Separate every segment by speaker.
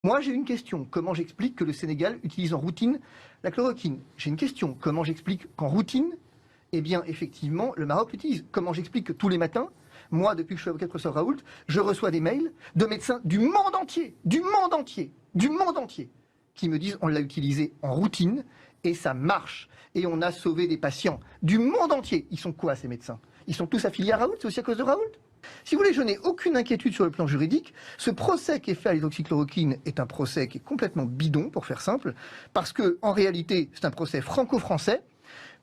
Speaker 1: Moi, j'ai une question. Comment j'explique que le Sénégal utilise en routine la chloroquine? J'ai une question. Comment j'explique qu'en routine, eh bien, effectivement, le Maroc l'utilise? Comment j'explique que tous les matins, moi, depuis que je suis avocat de professeur Raoult, je reçois des mails de médecins du monde entier, qui me disent on l'a utilisé en routine et ça marche. Et on a sauvé des patients du monde entier. Ils sont quoi, ces médecins? Ils sont tous affiliés à Raoult? C'est aussi à cause de Raoult? Si vous voulez, je n'ai aucune inquiétude sur le plan juridique. Ce procès qui est fait à l'hydroxychloroquine est un procès qui est complètement bidon, pour faire simple, parce que en réalité, c'est un procès franco-français.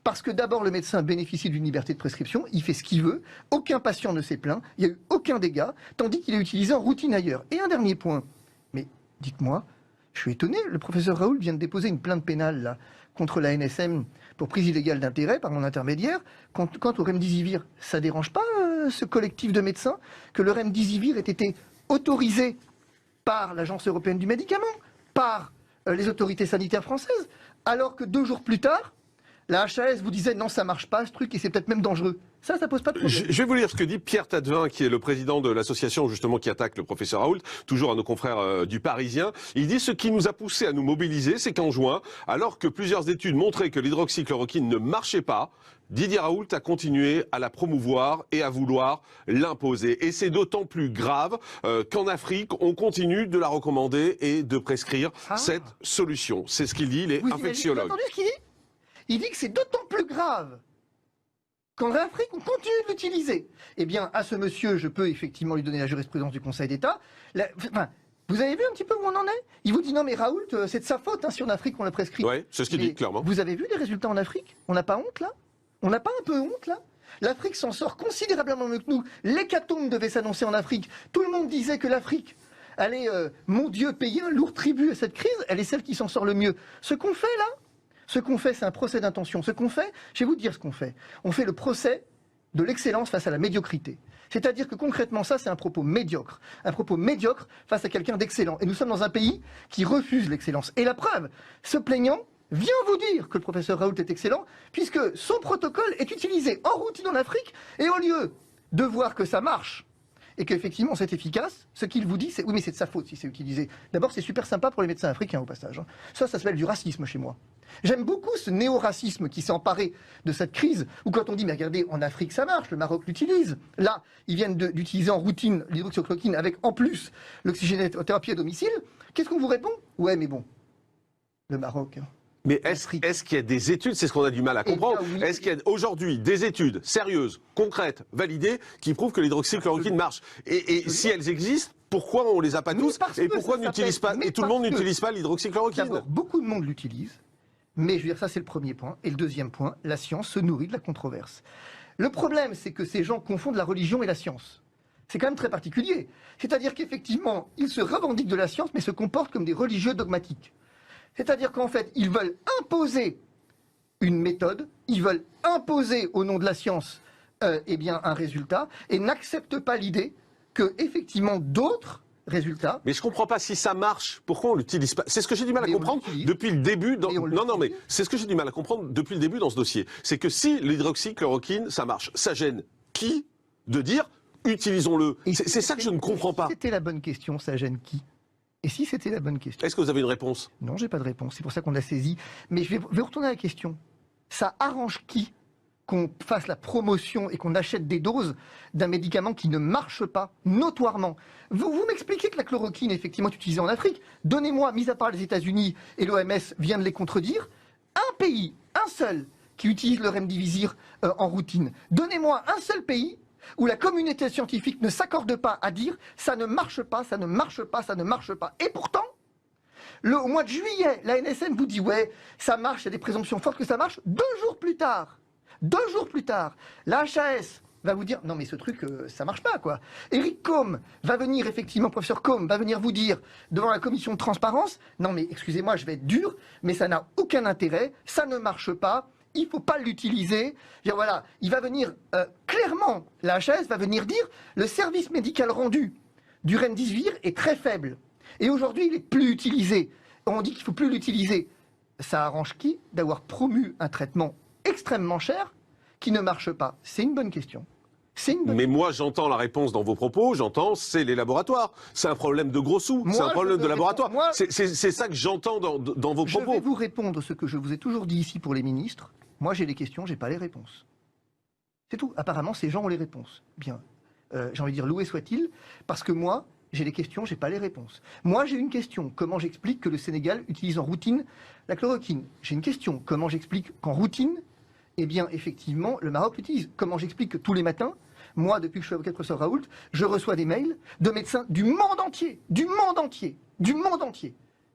Speaker 1: Parce que d'abord, le médecin bénéficie d'une liberté de prescription, il fait ce qu'il veut, aucun patient ne s'est plaint, il n'y a eu aucun dégât, tandis qu'il est utilisé en routine ailleurs. Et un dernier point, mais dites-moi, je suis étonné, le professeur Raoult vient de déposer une plainte pénale là, contre la NSM pour prise illégale d'intérêt par mon intermédiaire. Quant au Remdesivir, ça ne dérange pas ce collectif de médecins que le Remdesivir ait été autorisé par l'Agence européenne du médicament, par les autorités sanitaires françaises, alors que 2 jours plus tard, la HAS vous disait non, ça marche pas ce truc et c'est peut-être même dangereux. Ça pose pas de problème.
Speaker 2: Je vais vous lire ce que dit Pierre Tadevin, qui est le président de l'association justement qui attaque le professeur Raoult, toujours à nos confrères du Parisien. Il dit ce qui nous a poussé à nous mobiliser, c'est qu'en juin, alors que plusieurs études montraient que l'hydroxychloroquine ne marchait pas, Didier Raoult a continué à la promouvoir et à vouloir l'imposer. Et c'est d'autant plus grave qu'en Afrique, on continue de la recommander et de prescrire cette solution. C'est ce qu'il dit, il est infectiologue.
Speaker 1: Vous avez entendu ce qu'il dit? Il dit que c'est d'autant plus grave qu'en Afrique, on continue de l'utiliser. Eh bien, à ce monsieur, je peux effectivement lui donner la jurisprudence du Conseil d'État. Vous avez vu un petit peu où on en est? Il vous dit non, mais Raoult, c'est de sa faute si en Afrique on l'a prescrit.
Speaker 2: Oui, c'est ce qu'il dit, clairement.
Speaker 1: Vous avez vu les résultats en Afrique? On n'a pas honte, là? On n'a pas un peu honte, là? L'Afrique s'en sort considérablement mieux que nous. L'hécatombe devait s'annoncer en Afrique. Tout le monde disait que l'Afrique allait, mon Dieu, payer un lourd tribut à cette crise. Elle est celle qui s'en sort le mieux. Ce qu'on fait, là, c'est un procès d'intention. Ce qu'on fait, je vais vous dire ce qu'on fait. On fait le procès de l'excellence face à la médiocrité. C'est-à-dire que concrètement, ça, c'est un propos médiocre. Un propos médiocre face à quelqu'un d'excellent. Et nous sommes dans un pays qui refuse l'excellence. Et la preuve, ce plaignant vient vous dire que le professeur Raoult est excellent, puisque son protocole est utilisé en routine en Afrique, et au lieu de voir que ça marche, et qu'effectivement c'est efficace, ce qu'il vous dit, c'est oui, mais c'est de sa faute si c'est utilisé. D'abord, c'est super sympa pour les médecins africains, au passage. Ça s'appelle du racisme chez moi. J'aime beaucoup ce néo-racisme qui s'est emparé de cette crise, où quand on dit, mais regardez, en Afrique ça marche, le Maroc l'utilise. Là, ils viennent d'utiliser en routine l'hydroxychloroquine avec en plus l'oxygénothérapie à domicile. Qu'est-ce qu'on vous répond? Ouais, mais bon, le Maroc...
Speaker 2: Mais est-ce qu'il y a des études, c'est ce qu'on a du mal à comprendre, oui. Est-ce qu'il y a aujourd'hui des études sérieuses, concrètes, validées, qui prouvent que l'hydroxychloroquine marche? Et si elles existent, pourquoi on les a pas tous? Et pourquoi n'utilise pas, et tout le monde n'utilise pas l'hydroxychloroquine?
Speaker 1: D'abord, beaucoup de monde l'utilise, mais je veux dire, ça c'est le premier point. Et le deuxième point, la science se nourrit de la controverse. Le problème, c'est que ces gens confondent la religion et la science. C'est quand même très particulier. C'est-à-dire qu'effectivement, ils se revendiquent de la science, mais se comportent comme des religieux dogmatiques. C'est-à-dire qu'en fait, ils veulent imposer une méthode, ils veulent imposer au nom de la science eh bien, un résultat, et n'acceptent pas l'idée que effectivement d'autres résultats...
Speaker 2: Mais je ne comprends pas, si ça marche, pourquoi on ne l'utilise pas? C'est ce que j'ai du mal à comprendre depuis le début... mais c'est ce que j'ai du mal à comprendre depuis le début dans ce dossier. C'est que si l'hydroxychloroquine, ça marche, ça gêne qui de dire utilisons-le? C'est ça que je ne comprends pas.
Speaker 1: C'était la bonne question, ça gêne qui? Et si c'était la bonne question?
Speaker 2: Est-ce que vous avez une réponse?
Speaker 1: Non, j'ai pas de réponse. C'est pour ça qu'on l'a saisi. Mais je vais retourner à la question. Ça arrange qui qu'on fasse la promotion et qu'on achète des doses d'un médicament qui ne marche pas, notoirement? Vous m'expliquez que la chloroquine, effectivement, est utilisée en Afrique. Donnez-moi, mis à part les États-Unis et l'OMS vient de les contredire, un pays, un seul, qui utilise le Remdesivir en routine. Donnez-moi un seul pays où la communauté scientifique ne s'accorde pas à dire ça ne marche pas, ça ne marche pas, ça ne marche pas. Et pourtant, au mois de juillet, la NSM vous dit ouais, ça marche, il y a des présomptions fortes que ça marche. 2 jours plus tard, la HAS va vous dire non mais ce truc, ça marche pas quoi. Eric Combe va venir, effectivement, professeur Combe va venir vous dire devant la commission de transparence, non mais excusez-moi, je vais être dur, mais ça n'a aucun intérêt, ça ne marche pas. Il ne faut pas l'utiliser. Voilà, il va venir clairement, la HAS va venir dire le service médical rendu du Remdesivir est très faible. Et aujourd'hui, il n'est plus utilisé. On dit qu'il ne faut plus l'utiliser. Ça arrange qui d'avoir promu un traitement extrêmement cher qui ne marche pas? C'est une bonne question.
Speaker 2: Mais moi, j'entends la réponse dans vos propos, c'est les laboratoires. C'est un problème de gros sous, c'est un problème de laboratoire. C'est ça que j'entends dans vos propos.
Speaker 1: Je vais vous répondre ce que je vous ai toujours dit ici pour les ministres. Moi, j'ai les questions, j'ai pas les réponses. C'est tout. Apparemment, ces gens ont les réponses. Bien. J'ai envie de dire loué soit-il, parce que moi, j'ai les questions, j'ai pas les réponses. Moi, j'ai une question. Comment j'explique que le Sénégal utilise en routine la chloroquine? J'ai une question. Comment j'explique qu'en routine, eh bien, effectivement, le Maroc l'utilise? Comment j'explique que tous les matins, moi, depuis que je suis avocat de professeur Raoult, je reçois des mails de médecins du monde entier,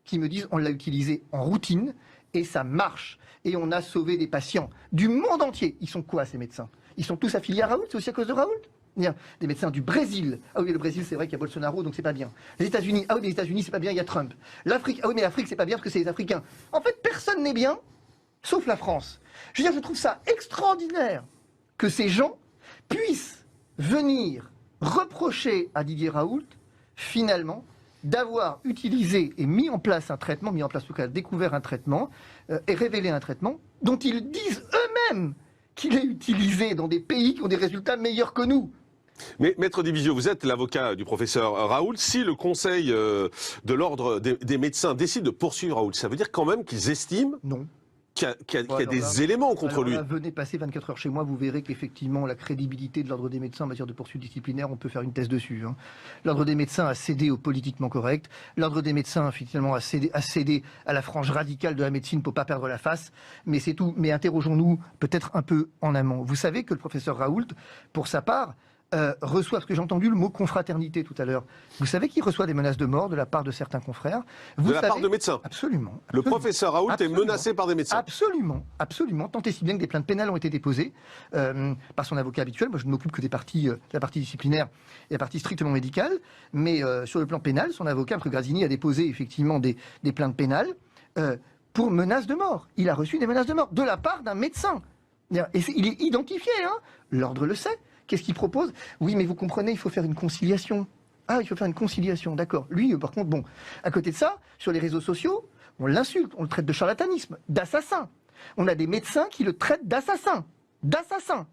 Speaker 1: qui me disent on l'a utilisé en routine et ça marche. Et on a sauvé des patients du monde entier. Ils sont quoi, ces médecins? Ils sont tous affiliés à Raoult? C'est aussi à cause de Raoult? Des médecins du Brésil. Ah oui, le Brésil, c'est vrai qu'il y a Bolsonaro, donc c'est pas bien. Les États-Unis, ah oui, mais les États-Unis, c'est pas bien, il y a Trump. L'Afrique, ah oui, mais l'Afrique, c'est pas bien parce que c'est les Africains. En fait, personne n'est bien, sauf la France. Je veux dire, je trouve ça extraordinaire que ces gens puissent venir reprocher à Didier Raoult, finalement, d'avoir utilisé et mis en place un traitement, en tout cas découvert un traitement, et révélé un traitement, dont ils disent eux-mêmes qu'il est utilisé dans des pays qui ont des résultats meilleurs que nous.
Speaker 2: Mais Maître Divisio, vous êtes l'avocat du professeur Raoult. Si le Conseil de l'ordre des médecins décide de poursuivre Raoult, ça veut dire quand même qu'ils estiment qu'il y a des éléments contre lui.
Speaker 1: Venez passer 24 heures chez moi, vous verrez qu'effectivement la crédibilité de l'ordre des médecins en matière de poursuite disciplinaire, on peut faire une thèse dessus. L'ordre des médecins a cédé au politiquement correct. L'ordre des médecins finalement a cédé à la frange radicale de la médecine pour pas perdre la face. Mais c'est tout. Mais interrogeons-nous peut-être un peu en amont. Vous savez que le professeur Raoult, pour sa part, reçoit, parce que j'ai entendu le mot confraternité tout à l'heure. Vous savez qu'il reçoit des menaces de mort de la part de certains confrères.
Speaker 2: De la part de médecins?
Speaker 1: Absolument.
Speaker 2: Le professeur Raoult est menacé par des médecins?
Speaker 1: Absolument, absolument. Tant et si bien que des plaintes pénales ont été déposées par son avocat habituel. Moi, je ne m'occupe que de la partie disciplinaire et la partie strictement médicale. Mais sur le plan pénal, son avocat, M. Grazzini, a déposé effectivement des plaintes pénales pour menaces de mort. Il a reçu des menaces de mort de la part d'un médecin. Et il est identifié, l'ordre le sait. Qu'est-ce qu'il propose? Oui, mais vous comprenez, il faut faire une conciliation. Ah, il faut faire une conciliation, d'accord. Lui, par contre, bon, à côté de ça, sur les réseaux sociaux, on l'insulte, on le traite de charlatanisme, d'assassin. On a des médecins qui le traitent d'assassin. D'assassin.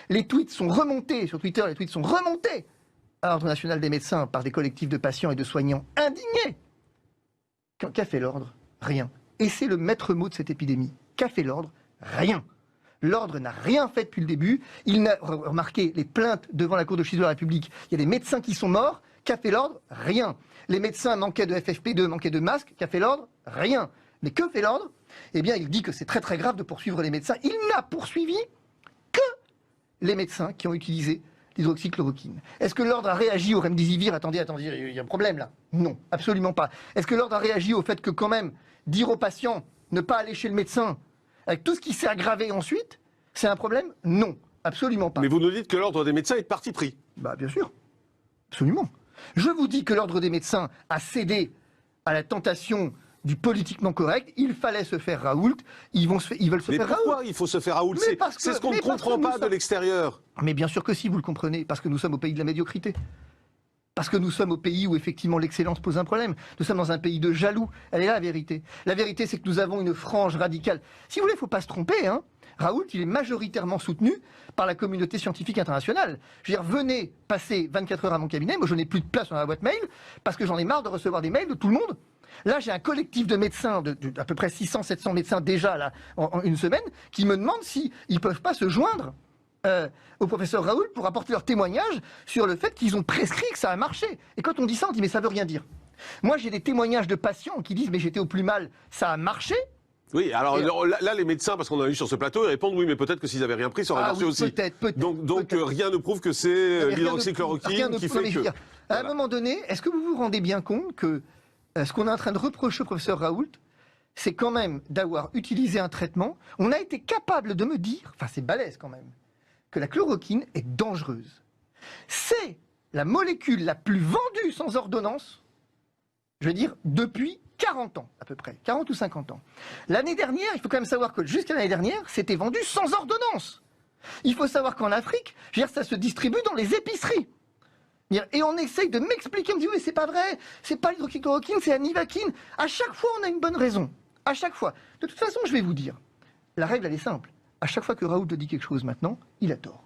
Speaker 1: Les tweets sont remontés, sur Twitter, à l'Ordre national des médecins par des collectifs de patients et de soignants indignés. Qu'a fait l'ordre? Rien. Et c'est le maître mot de cette épidémie. Qu'a fait l'ordre? Rien. L'ordre n'a rien fait depuis le début. Il n'a remarqué les plaintes devant la Cour de justice de la République. Il y a des médecins qui sont morts. Qu'a fait l'ordre? Rien. Les médecins manquaient de FFP2, manquaient de masques. Qu'a fait l'ordre? Rien. Mais que fait l'ordre? Eh bien, il dit que c'est très très grave de poursuivre les médecins. Il n'a poursuivi que les médecins qui ont utilisé l'hydroxychloroquine. Est-ce que l'ordre a réagi au remdesivir? Attendez, il y a un problème là. Non, absolument pas. Est-ce que l'ordre a réagi au fait que quand même, dire aux patients ne pas aller chez le médecin avec tout ce qui s'est aggravé ensuite, c'est un problème? Non, absolument pas.
Speaker 2: Mais vous nous dites que l'ordre des médecins est de parti pris.
Speaker 1: Bah bien sûr, absolument. Je vous dis que l'ordre des médecins a cédé à la tentation du politiquement correct. Il fallait se faire Raoult. Ils veulent se faire Raoult.
Speaker 2: Mais pourquoi il faut se faire Raoult? C'est ce qu'on ne comprend pas de l'extérieur.
Speaker 1: Mais bien sûr que si, vous le comprenez, parce que nous sommes au pays de la médiocrité. Parce que nous sommes au pays où effectivement l'excellence pose un problème. Nous sommes dans un pays de jaloux. Elle est là la vérité. La vérité, c'est que nous avons une frange radicale. Si vous voulez, il ne faut pas se tromper. Raoult, il est majoritairement soutenu par la communauté scientifique internationale. Je veux dire, venez passer 24 heures à mon cabinet. Moi, je n'ai plus de place dans la boîte mail parce que j'en ai marre de recevoir des mails de tout le monde. Là, j'ai un collectif de médecins, à peu près 600-700 médecins déjà là, en une semaine, qui me demandent s'ils ne peuvent pas se joindre au professeur Raoult pour apporter leur témoignage sur le fait qu'ils ont prescrit que ça a marché. Et quand on dit ça, on dit mais ça veut rien dire. Moi j'ai des témoignages de patients qui disent mais j'étais au plus mal, ça a marché.
Speaker 2: Oui, alors là les médecins, parce qu'on a eu sur ce plateau, ils répondent oui mais peut-être que s'ils n'avaient rien pris, ça aurait marché aussi.
Speaker 1: Peut-être.
Speaker 2: Donc rien ne prouve que c'est l'hydroxychloroquine qui fait que...
Speaker 1: À un moment donné, est-ce que vous vous rendez bien compte que ce qu'on est en train de reprocher au professeur Raoult, c'est quand même d'avoir utilisé un traitement, on a été capable de me dire, enfin c'est balèze quand même, que la chloroquine est dangereuse. C'est la molécule la plus vendue sans ordonnance, je veux dire, depuis 40 ans à peu près, 40 ou 50 ans. L'année dernière, il faut quand même savoir que jusqu'à l'année dernière, c'était vendu sans ordonnance. Il faut savoir qu'en Afrique, je veux dire, ça se distribue dans les épiceries. Et on essaye de m'expliquer, on me dit oui, c'est pas vrai, c'est pas l'hydroxychloroquine, c'est la nivaquine. À chaque fois, on a une bonne raison. À chaque fois. De toute façon, je vais vous dire, la règle, elle est simple. À chaque fois que Raoult dit quelque chose maintenant, il a tort.